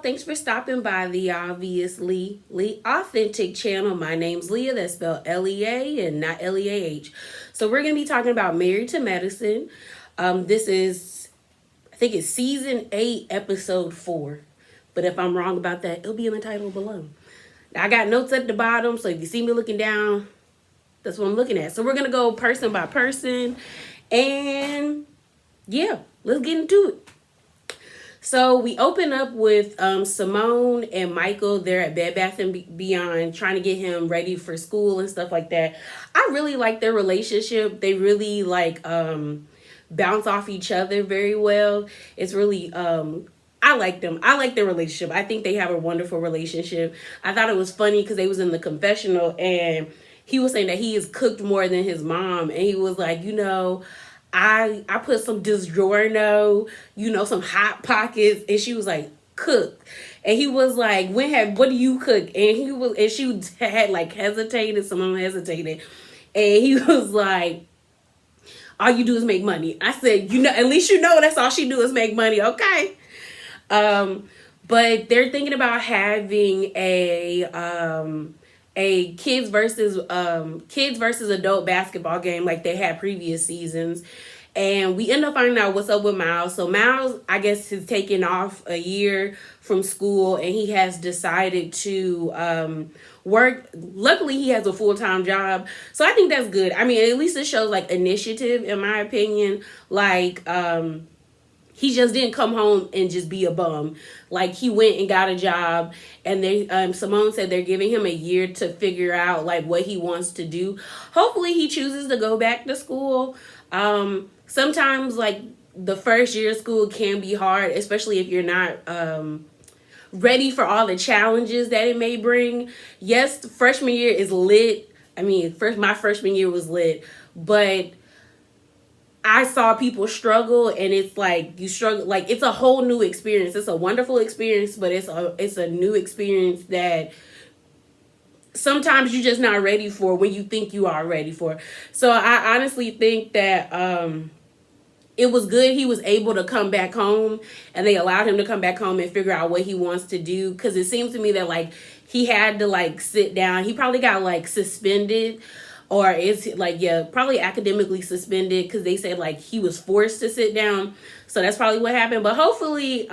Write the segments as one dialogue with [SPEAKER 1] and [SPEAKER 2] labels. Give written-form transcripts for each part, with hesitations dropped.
[SPEAKER 1] Thanks for stopping by the Obviously Lee Authentic channel. My name's Leah, that's spelled L-E-A and not L-E-A-H. So we're going to be talking about Married to Medicine. This is, I think it's season 8, episode 4. But if I'm wrong about that, it'll be in the title below. I got notes at the bottom, so if you see me looking down, that's what I'm looking at. So we're going to go person by person. And yeah, let's get into it. So we open up with Simone and Michael. They're at Bed Bath & Beyond trying to get him ready for school and stuff like that. I really like their relationship. They really bounce off each other very well. It's really I like them. I like their relationship. I think they have a wonderful relationship. I thought it was funny because they was in the confessional and he was saying that he has cooked more than his mom, and he was like, I put some DiGiorno, some Hot Pockets, and she was like, cook. And he was like, what do you cook? And she had hesitated, someone hesitated. And he was like, all you do is make money. I said, at least that's all she do is make money, okay? But they're thinking about having a kids versus adult basketball game like they had previous seasons. And we end up finding out what's up with Miles. So Miles, I guess, has taken off a year from school and he has decided to work. Luckily, he has a full-time job. So I think that's good. I mean, at least it shows initiative, in my opinion. He just didn't come home and just be a bum. He went and got a job, and they Simone said they're giving him a year to figure out what he wants to do. Hopefully he chooses to go back to school. Sometimes the first year of school can be hard, especially if you're not ready for all the challenges that it may bring. Yes, freshman year is lit. I mean, my freshman year was lit, but I saw people struggle, and it's you struggle. It's a whole new experience. It's a wonderful experience, but it's a new experience that sometimes you're just not ready for when you think you are ready for. So I honestly think that it was good he was able to come back home, and they allowed him to come back home and figure out what he wants to do. Because it seems to me that he had to sit down. He probably got suspended. Or is probably academically suspended because they said he was forced to sit down. So that's probably what happened. But hopefully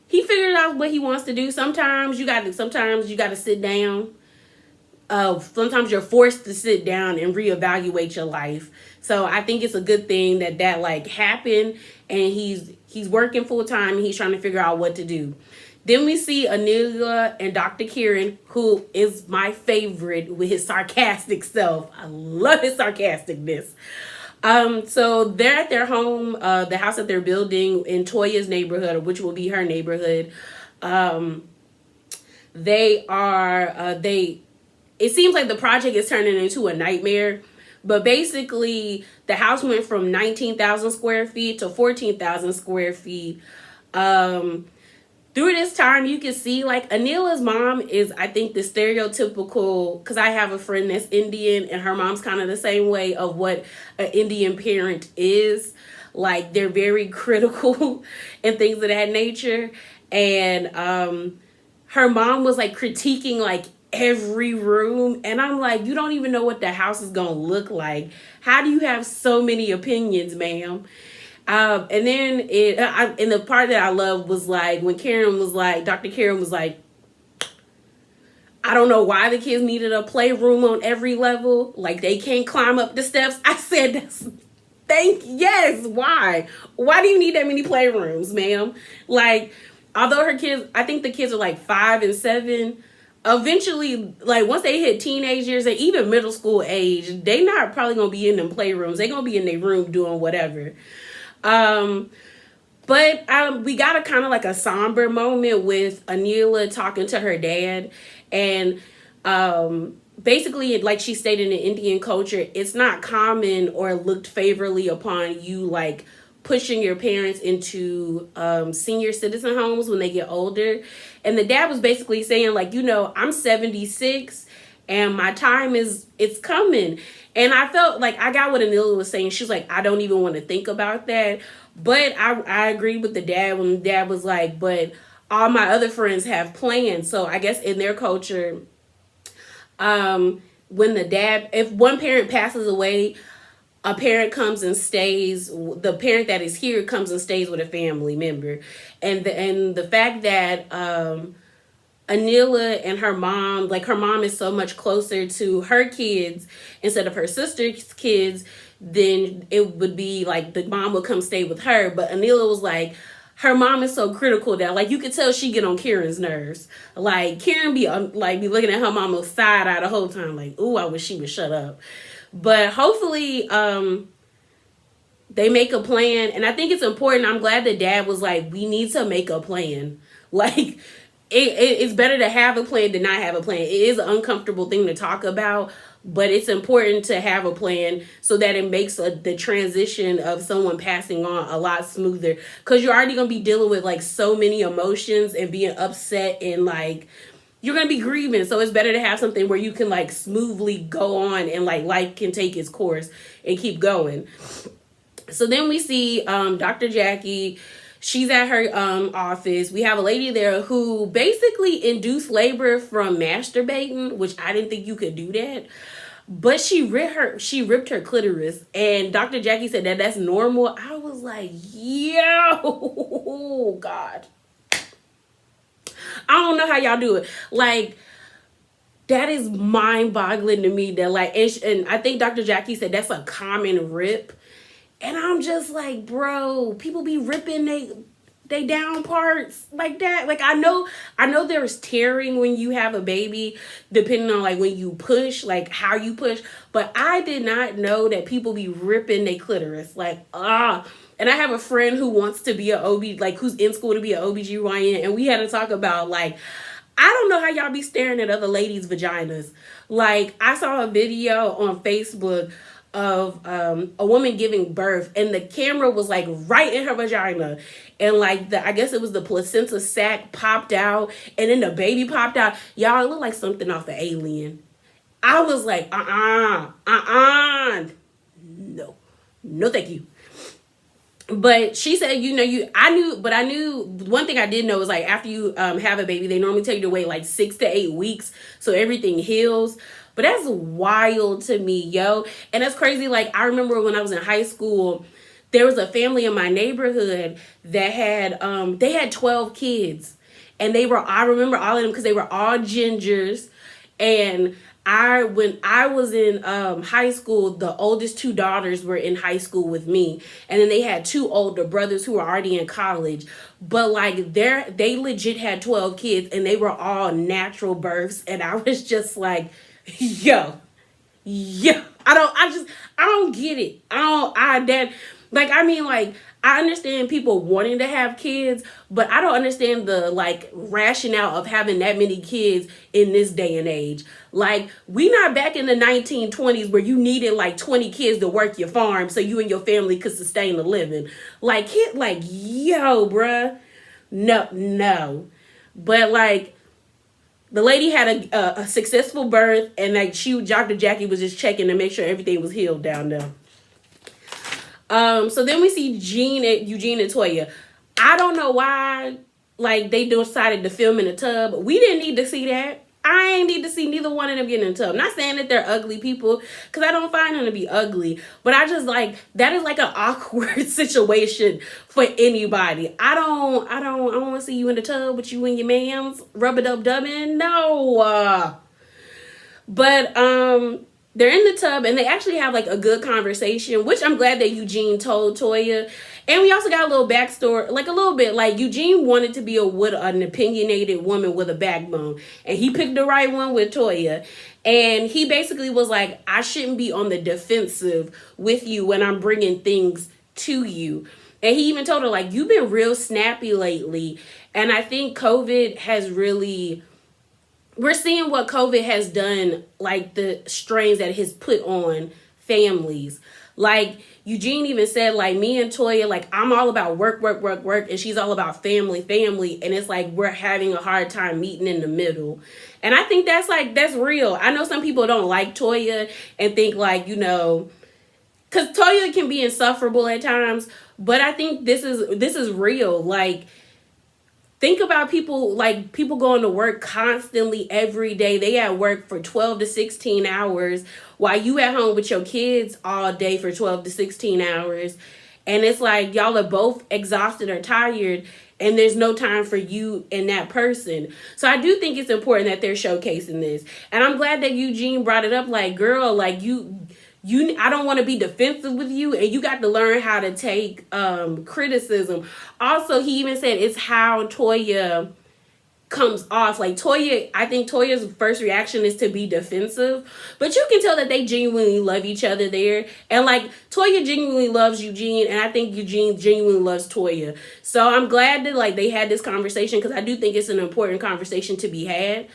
[SPEAKER 1] he figured out what he wants to do. Sometimes you got to sit down. Sometimes you're forced to sit down and reevaluate your life. So I think it's a good thing that happened, and he's working full time and he's trying to figure out what to do. Then we see Anila and Dr. Kieran, who is my favorite with his sarcastic self. I love his sarcasticness. So they're at their home, the house that they're building in Toya's neighborhood, which will be her neighborhood. It seems like the project is turning into a nightmare. But basically, the house went from 19,000 square feet to 14,000 square feet. Through this time, you can see Anila's mom is, I think, the stereotypical, because I have a friend that's Indian and her mom's kind of the same way of what an Indian parent is. They're very critical and things of that nature. And her mom was critiquing every room. And I'm you don't even know what the house is going to look like. How do you have so many opinions, ma'am? And then and the part that I loved was when Karen was Dr. Karen was I don't know why the kids needed a playroom on every level. They can't climb up the steps. I said, yes, why? Why do you need that many playrooms, ma'am? Although her kids, I think the kids are 5 and 7. Eventually, once they hit teenage years and even middle school age, they not probably going to be in them playrooms. They going to be in their room doing whatever. But we got a kind of a somber moment with Anila talking to her dad, and basically, she stated, in Indian culture, it's not common or looked favorably upon you pushing your parents into senior citizen homes when they get older. And the dad was basically saying I'm 76 and my time it's coming. And I felt I got what Anila was saying. She's I don't even want to think about that. But I agreed with the dad when the dad was but all my other friends have plans. So I guess in their culture, when the dad, if one parent passes away, a parent comes and stays. The parent that is here comes and stays with a family member, and the fact that Anila and her mom, like her mom is so much closer to her kids instead of her sister's kids, then it would be like the mom would come stay with her. But Anila was like, her mom is so critical that like you could tell she get on Kieran's nerves. Like Kieran be looking at her mama's side eye the whole time, like, ooh, I wish she would shut up. But hopefully, they make a plan, and I think it's important. I'm glad that dad was like, we need to make a plan. Like it's better to have a plan than not have a plan. It is an uncomfortable thing to talk about, but it's important to have a plan so that it makes the transition of someone passing on a lot smoother, because you're already going to be dealing with like so many emotions and being upset, and like you're going to be grieving. So it's better to have something where you can like smoothly go on and like life can take its course and keep going. So then we see Dr. Jackie. She's at her office. We have a lady there who basically induced labor from masturbating, which I didn't think you could do that. But she ripped her clitoris, and Dr. Jackie said that that's normal. I was like, yo, God. I don't know how y'all do it. Like, that is mind-boggling to me. That like, and I think Dr. Jackie said that's a common rip. And I'm just like, bro, people be ripping they down parts like that. Like I know there's tearing when you have a baby, depending on like when you push, like how you push. But I did not know that people be ripping their clitoris. Like, and I have a friend who wants to be an OB, like who's in school to be an OBGYN, and we had to talk about like, I don't know how y'all be staring at other ladies' vaginas. Like I saw a video on Facebook of a woman giving birth, and the camera was like right in her vagina, and like I guess it was the placenta sac popped out, and then the baby popped out. Y'all, it looked like something off of Alien. I was like, no thank you. But she said, I knew one thing I did know is like after you have a baby, they normally tell you to wait like 6 to 8 weeks so everything heals. But that's wild to me, yo. And that's crazy. Like, I remember when I was in high school, there was a family in my neighborhood that they had 12 kids. And I remember all of them because they were all gingers. And when I was in high school, the oldest 2 daughters were in high school with me. And then they had 2 older brothers who were already in college. But like they legit had 12 kids, and they were all natural births. And I was just like, yo, I don't get it. I understand people wanting to have kids, but I don't understand the like rationale of having that many kids in this day and age. Like, we not back in the 1920s where you needed like 20 kids to work your farm so you and your family could sustain a living. Like, yo, bruh. No. But like, the lady had a successful birth, and like Dr. Jackie was just checking to make sure everything was healed down there. So then we see Eugene and Toya. I don't know why, like, they decided to film in a tub. We didn't need to see that. I ain't need to see neither one of them get in a tub. Not saying that they're ugly people, because I don't find them to be ugly. But I just like, that is like an awkward situation for anybody. I don't want to see you in the tub with you and your mans rub-a-dub-dubbing. No. But they're in the tub, and they actually have like a good conversation, which I'm glad that Eugene told Toya. And we also got a little backstory, like a little bit, like Eugene wanted to be an opinionated woman with a backbone, and he picked the right one with Toya. And he basically was like, I shouldn't be on the defensive with you when I'm bringing things to you. And he even told her, like, you've been real snappy lately. And I think COVID has really, we're seeing what COVID has done, like the strains that it has put on families. Like, Eugene even said, like, me and Toya, like, I'm all about work, and she's all about family. And it's like we're having a hard time meeting in the middle. And I think that's real. I know some people don't like Toya and think, like, because Toya can be insufferable at times, but I think this is real. Like, think about people, like people going to work constantly every day. They at work for 12 to 16 hours while you at home with your kids all day for 12 to 16 hours. And it's like y'all are both exhausted or tired, and there's no time for you and that person. So I do think it's important that they're showcasing this. And I'm glad that Eugene brought it up, like, girl, like you I don't want to be defensive with you, and you got to learn how to take criticism. Also, he even said it's how Toya comes off. Like Toya, I think Toya's first reaction is to be defensive, but you can tell that they genuinely love each other there. And like Toya genuinely loves Eugene, and I think Eugene genuinely loves Toya. So I'm glad that like they had this conversation, because I do think it's an important conversation to be had.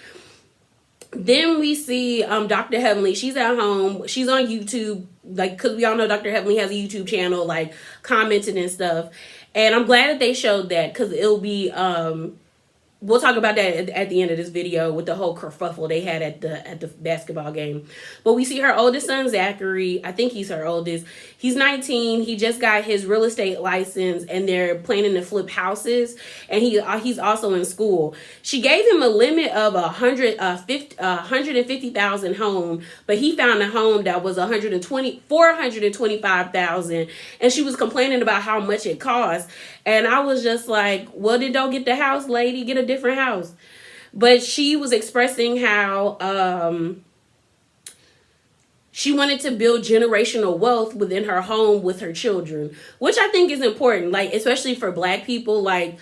[SPEAKER 1] Then we see Dr. Henley. She's at home. She's on YouTube, like, because we all know Dr. Henley has a YouTube channel, like commenting and stuff. And I'm glad that they showed that, because it'll be we'll talk about that at the end of this video with the whole kerfuffle they had at the basketball game. But we see her oldest son, Zachary. I think he's her oldest. He's 19. He just got his real estate license, and they're planning to flip houses. And he's also in school. She gave him a limit of 150,000 home, but he found a home that was 425,000, and she was complaining about how much it cost. And I was just like, well, then don't get the house, lady. Get a different house. But she was expressing how she wanted to build generational wealth within her home with her children, which I think is important, like, especially for Black people. Like,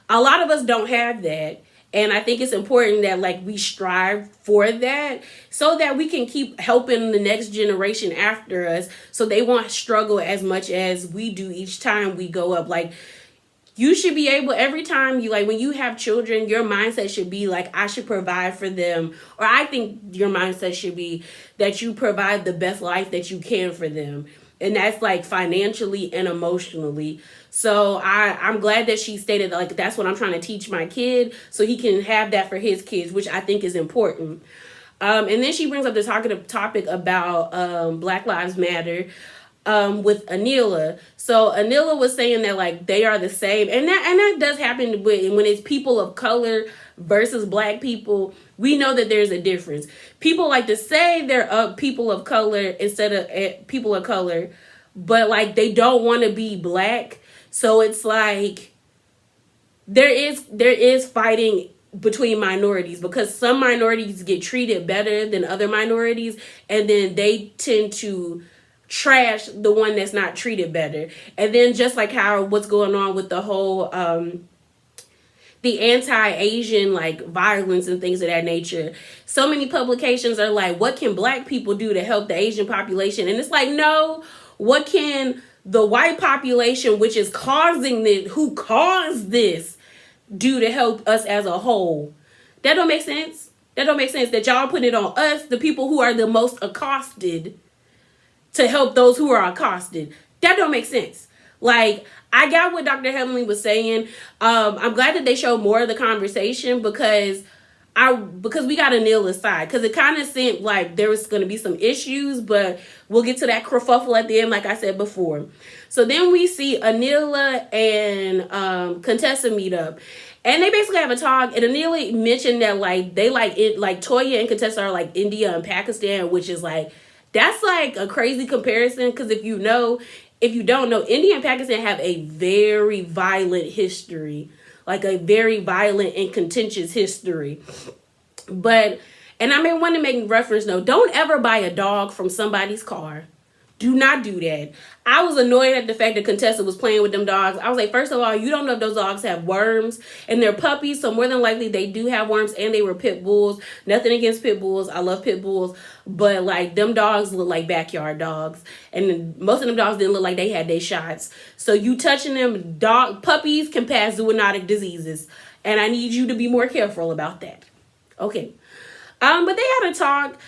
[SPEAKER 1] a lot of us don't have that. And I think it's important that like we strive for that, so that we can keep helping the next generation after us, so they won't struggle as much as we do each time we go up. Like, you should be able, every time you, like, when you have children, your mindset should be like, I should provide for them. Or I think your mindset should be that you provide the best life that you can for them. And that's like financially and emotionally. So I'm glad that she stated that, like, that's what I'm trying to teach my kid, so he can have that for his kids, which I think is important. And then she brings up the topic about Black Lives Matter. With Anila. So Anila was saying that like they are the same, and that does happen when it's people of color versus Black people. We know that there's a difference. People like to say they're people of color instead of people of color, but like they don't want to be Black. So it's like there is fighting between minorities, because some minorities get treated better than other minorities, and then they tend to trash the one that's not treated better. And then just like how what's going on with the whole the anti-Asian like violence and things of that nature, so many publications are like, what can Black people do to help the Asian population? And it's like, no, what can the white population, which is causing this, who caused this, do to help us as a whole? That don't make sense. That don't make sense that y'all put it on us, the people who are the most accosted, to help those who are accosted. That don't make sense. Like, I got what Dr. Henley was saying. I'm glad that they showed more of the conversation, because we got Anila's side, because it kind of seemed like there was going to be some issues, but we'll get to that kerfuffle at the end, like I said before. So then we see Anila and Contessa meet up, and they basically have a talk. And Anila mentioned that like they like it, like Toya and Contessa are like India and Pakistan, which is like, that's like a crazy comparison, because if you don't know, India and Pakistan have a very violent history, like a very violent and contentious history. But, and I may want to make reference, though, don't ever buy a dog from somebody's car. Do not do that. I was annoyed at the fact that Contessa was playing with them dogs. I was like, first of all, you don't know if those dogs have worms, and they're puppies, so more than likely they do have worms, and they were pit bulls. Nothing against pit bulls. I love pit bulls. But like, them dogs look like backyard dogs, and most of them dogs didn't look like they had their shots. So you touching them, puppies can pass zoonotic diseases, and I need you to be more careful about that. Okay. But they had a talk.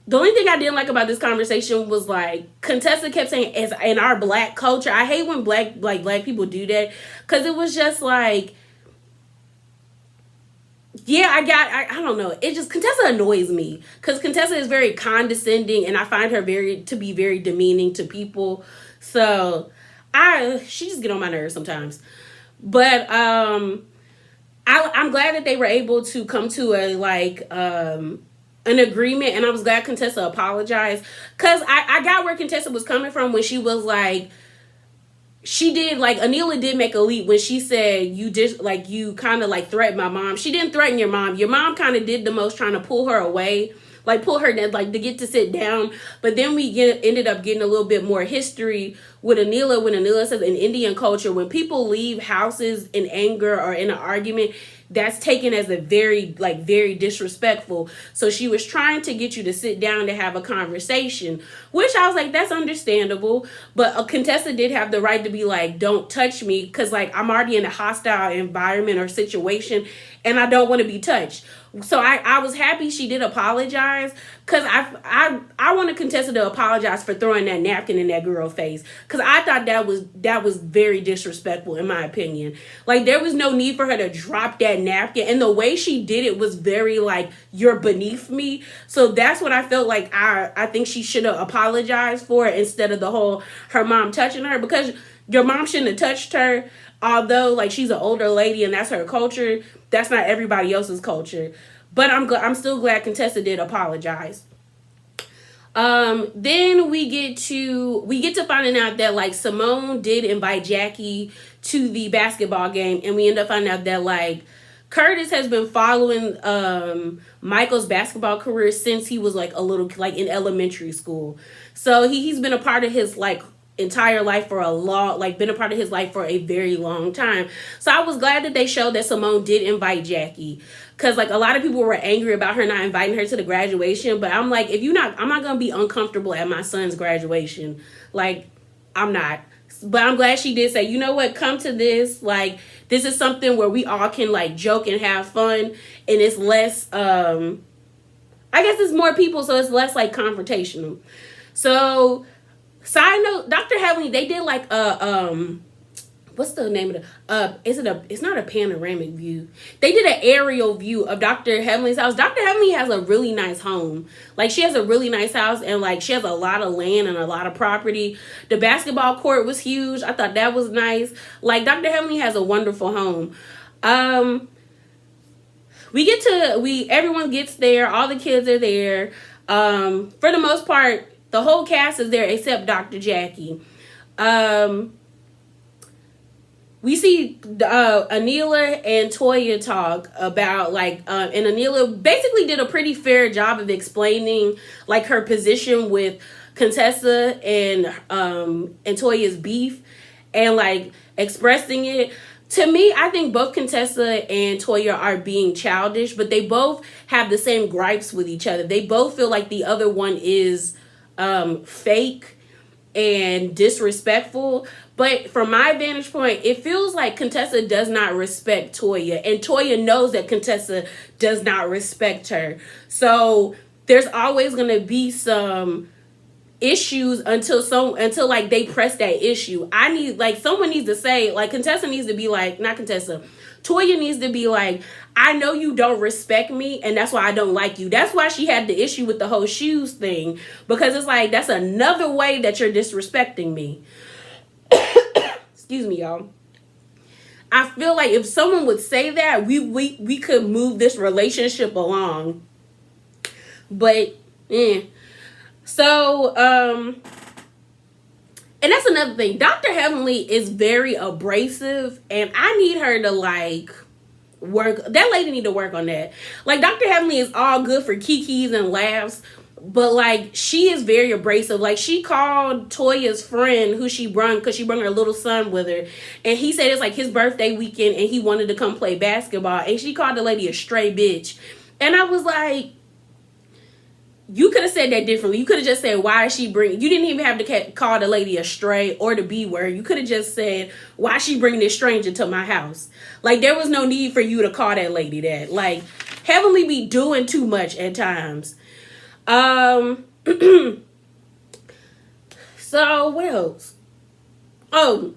[SPEAKER 1] The only thing I didn't like about this conversation was like Contessa kept saying, "As in our Black culture." I hate when black people do that, because it was just like, yeah, I don't know. It just, Contessa annoys me, because Contessa is very condescending, and I find her to be very demeaning to people. So she just get on my nerves sometimes. But I'm glad that they were able to come to a an agreement, and I was glad Contessa apologized, because I got where Contessa was coming from when she was like, she did, like, Anila did make a leap when she said, you just like, you kind of like threatened my mom. She didn't threaten your mom. Your mom kind of did the most, trying to pull her away, like pull her, like, to get to sit down. But then ended up getting a little bit more history with Anila, when Anila says in Indian culture, when people leave houses in anger or in an argument, that's taken as a very disrespectful. So she was trying to get you to sit down to have a conversation, which I was like, that's understandable. But Contessa did have the right to be like, don't touch me, because like, I'm already in a hostile environment or situation, and I don't want to be touched. So I was happy she did apologize, because I wanted Contessa to apologize for throwing that napkin in that girl's face, because I thought that was very disrespectful, in my opinion. Like, there was no need for her to drop that napkin, and the way she did it was very like, you're beneath me. So that's what I felt like I think she should have apologized for it, instead of the whole her mom touching her, because your mom shouldn't have touched her. Although, like, she's an older lady and that's her culture, that's not everybody else's culture. But I'm still glad Contessa did apologize. Then we get to finding out that, like, Simone did invite Jackie to the basketball game, and we end up finding out that, like, Curtis has been following Michael's basketball career since he was like a little, like, in elementary school. So he's been a part of his, like, entire life for been a part of his life for a very long time. So I was glad that they showed that Simone did invite Jackie, because like, a lot of people were angry about her not inviting her to the graduation, but I'm like, I'm not gonna be uncomfortable at my son's graduation. Like, I'm not. But I'm glad she did say, you know what, come to this. Like, this is something where we all can, like, joke and have fun, and it's less I guess it's more people, so it's less like confrontational. So, side note, Dr. Henley, they did like what's the name of the it's not a panoramic view. They did an aerial view of Dr. Henley's house. Dr. Henley has a really nice home. Like, she has a really nice house, and like, she has a lot of land and a lot of property. The basketball court was huge. I thought that was nice. Like, Dr. Henley has a wonderful home. Everyone gets there, all the kids are there. For the most part, the whole cast is there except Dr. Jackie. We see Anila and Toya talk about, like, and Anila basically did a pretty fair job of explaining, like, her position with Contessa and Toya's beef, and like, expressing it. To me, I think both Contessa and Toya are being childish, but they both have the same gripes with each other. They both feel like the other one is fake and disrespectful. But from my vantage point, it feels like Contessa does not respect Toya, and Toya knows that Contessa does not respect her. So there's always going to be some issues until like, they press that issue. I need, like, someone needs to say, like, Contessa needs to be like, not Contessa, Toya needs to be like, I know you don't respect me, and that's why I don't like you. That's why she had the issue with the whole shoes thing, because it's like, that's another way that you're disrespecting me. Excuse me, y'all. I feel like if someone would say that, we could move this relationship along. But so and that's another thing. Dr. Heavenly is very abrasive, and I need her to, like, work. That lady need to work on that. Like, Dr. Heavenly is all good for kikis and laughs, but like, she is very abrasive. Like, she called Toya's friend, who she brung, because she brung her little son with her, and he said it's like his birthday weekend and he wanted to come play basketball, and she called the lady a stray bitch. And I was like, you could have said that differently. You could have just said, why is she bringing... You didn't even have to call the lady a stray or the B word. You could have just said, why is she bringing this stranger to my house? Like, there was no need for you to call that lady that. Like, Heavenly be doing too much at times. So, what else? Oh,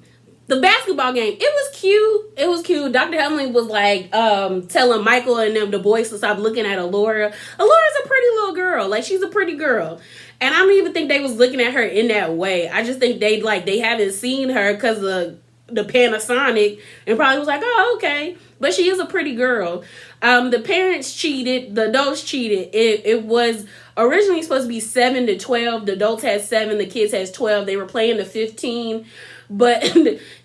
[SPEAKER 1] the basketball game. It was cute. It was cute. Dr. Henley was like telling Michael and them, the boys, to stop looking at Alora. Alora's a pretty little girl. Like, she's a pretty girl. And I don't even think they was looking at her in that way. I just think they haven't seen her because of the Panasonic and probably was like, oh, okay. But she is a pretty girl. The parents cheated. The adults cheated. It was originally supposed to be 7-12. The adults had 7. The kids had 12. They were playing the 15. But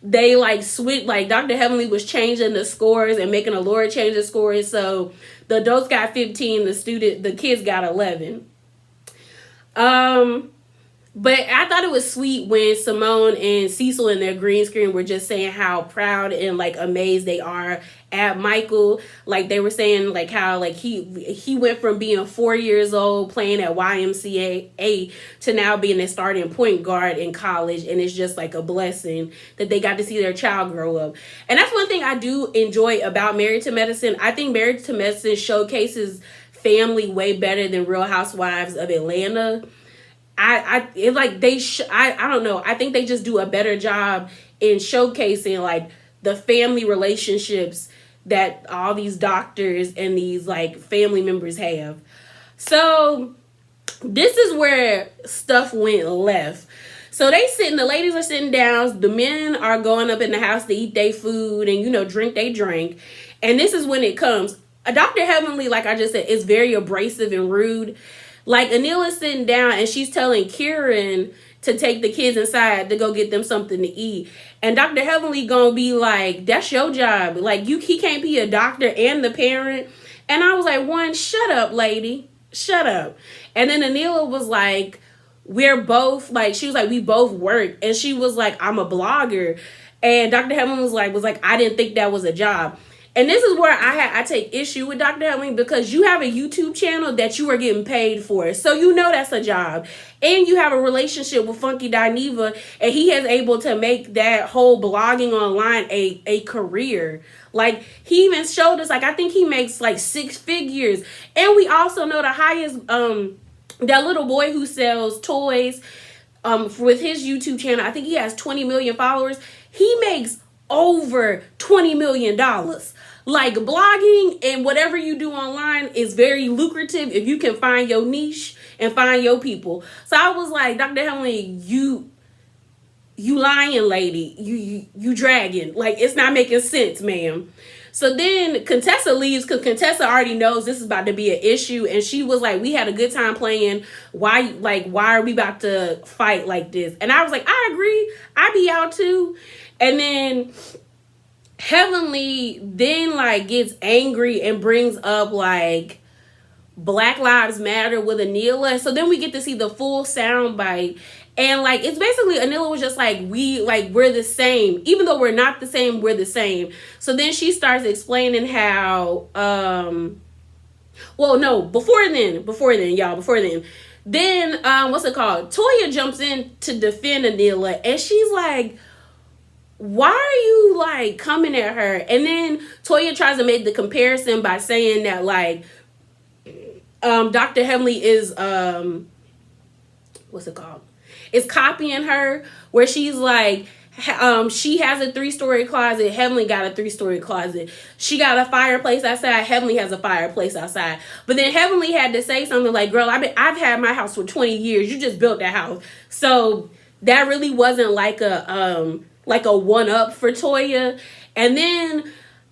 [SPEAKER 1] they like switched, like Dr. Heavenly was changing the scores and making a Laura change the scores. So the adults got 15, the kids got 11. But I thought it was sweet when Simone and Cecil in their green screen were just saying how proud and like amazed they are at Michael. Like they were saying like how like he went from being 4 years old playing at YMCA to now being a starting point guard in college, and it's just like a blessing that they got to see their child grow up. And that's one thing I do enjoy about Married to Medicine. I think Married to Medicine showcases family way better than Real Housewives of Atlanta. I don't know. I think they just do a better job in showcasing like the family relationships that all these doctors and these like family members have. So this is where stuff went left. So the ladies are sitting down, the men are going up in the house to eat their food and, you know, drink they drink. And this is when it comes. Dr. Heavenly, like I just said, is very abrasive and rude. Like Anila's sitting down and she's telling Kieran to take the kids inside to go get them something to eat. And Dr. Heavenly gonna be like, that's your job. Like he can't be a doctor and the parent. And I was like, shut up, lady. Shut up. And then Anila was like, we're both like, she was like, we both work. And she was like, I'm a blogger. And Dr. Heavenly was like, I didn't think that was a job. And this is where I take issue with Dr. Henley, because you have a YouTube channel that you are getting paid for. So you know that's a job. And you have a relationship with Funky Dineva, and he is able to make that whole blogging online a career. Like, he even showed us, like, I think he makes like 6 figures. And we also know the highest, that little boy who sells toys with his YouTube channel, I think he has 20 million followers. He makes over $20 million. Like, blogging and whatever you do online is very lucrative if you can find your niche and find your people. So I was like, Dr. Henley, you lying, lady. You dragging. Like, it's not making sense, ma'am. So then Contessa leaves because Contessa already knows this is about to be an issue. And she was like, we had a good time playing. Why are we about to fight like this? And I was like, I agree. I'd be out too. And then Heavenly then like gets angry and brings up like Black Lives Matter with Anila. So then we get to see the full sound bite. And like, it's basically Anila was just like, we're the same. Even though we're not the same, we're the same. So then she starts explaining how, before then. Then, what's it called? Toya jumps in to defend Anila, and she's like, why are you like coming at her? And then Toya tries to make the comparison by saying that like Dr. Henley is is copying her, where she's like she has a 3-story closet, Heavenly got a 3-story closet. She got a fireplace outside, Heavenly has a fireplace outside. But then Heavenly had to say something like, girl, I've had my house for 20 years. You just built that house. So that really wasn't like a one-up for Toya. And then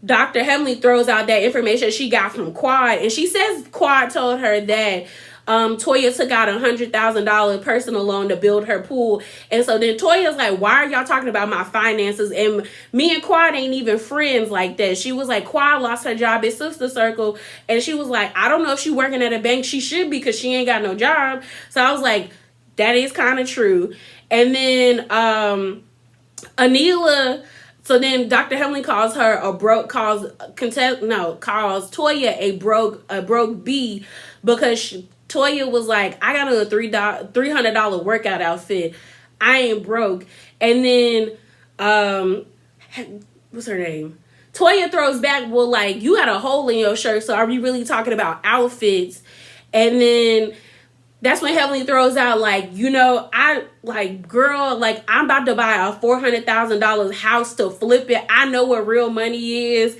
[SPEAKER 1] Dr. Henley throws out that information she got from Quad. And she says Quad told her that Toya took out $100,000 personal loan to build her pool. And so then Toya's like, why are y'all talking about my finances? And me and Quad ain't even friends like that. She was like, Quad lost her job at Sister Circle. And she was like, I don't know if she's working at a bank. She should be, because she ain't got no job. So I was like, that is kind of true. And then Anila, so then Dr. Henley calls Toya a broke bee, because Toya was like, I got a $300 workout outfit. I ain't broke. And then what's her name? Toya throws back, well, like, you got a hole in your shirt, so are we really talking about outfits? And then that's when Heavenly throws out, like, you know, girl, like, I'm about to buy a $400,000 house to flip it. I know what real money is.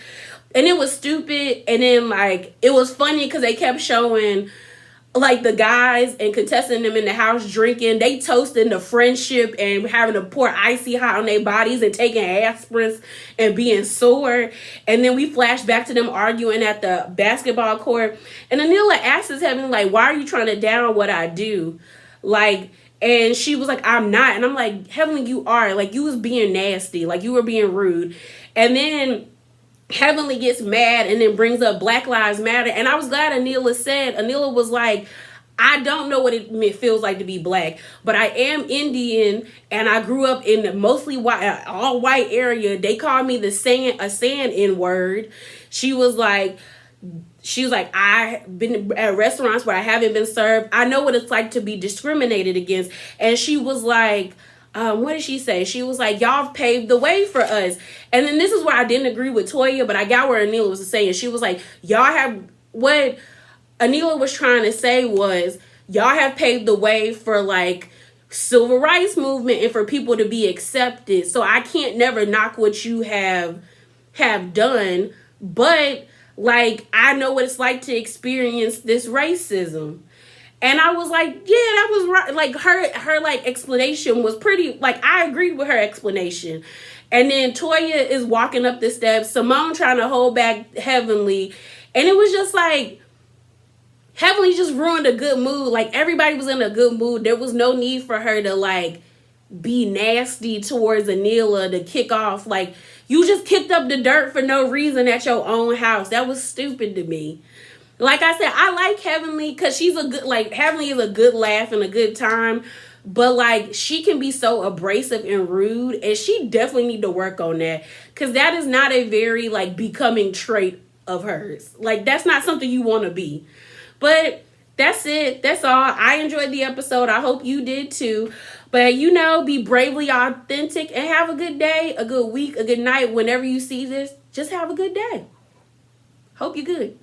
[SPEAKER 1] And it was stupid. And then, like, it was funny because they kept showing, like the guys and contesting them in the house drinking, they toasting the friendship and having to pour icy hot on their bodies and taking aspirins and being sore. And then we flash back to them arguing at the basketball court. And Anila asks Heavenly, like, why are you trying to down what I do? Like, and she was like, I'm not. And I'm like, Heavenly, you are. Like, you was being nasty. Like, you were being rude. And then Heavenly gets mad and then brings up Black Lives Matter. And I was glad Anila was like, I don't know what it feels like to be black, but I am Indian and I grew up in a mostly white, all white area. They call me a sand N word. She was like, I've been at restaurants where I haven't been served. I know what it's like to be discriminated against. And she was like, what did she say? She was like, y'all paved the way for us. And then this is where I didn't agree with Toya, but I got where Anila was saying. She was like, y'all have, what Anila was trying to say was, y'all have paved the way for like civil rights movement and for people to be accepted. So I can't never knock what you have done, but like I know what it's like to experience this racism. And I was like, yeah, that was right. Like her like explanation was pretty, like I agreed with her explanation. And then Toya is walking up the steps, Simone trying to hold back Heavenly. And it was just like, Heavenly just ruined a good mood. Like everybody was in a good mood. There was no need for her to like be nasty towards Anila to kick off. Like you just kicked up the dirt for no reason at your own house. That was stupid to me. Like I said, I like Heavenly because she's a good, like, Heavenly is a good laugh and a good time. But, like, she can be so abrasive and rude. And she definitely need to work on that. Because that is not a very, like, becoming trait of hers. Like, that's not something you want to be. But that's it. That's all. I enjoyed the episode. I hope you did too. But, you know, be bravely authentic and have a good day, a good week, a good night. Whenever you see this, just have a good day. Hope you're good.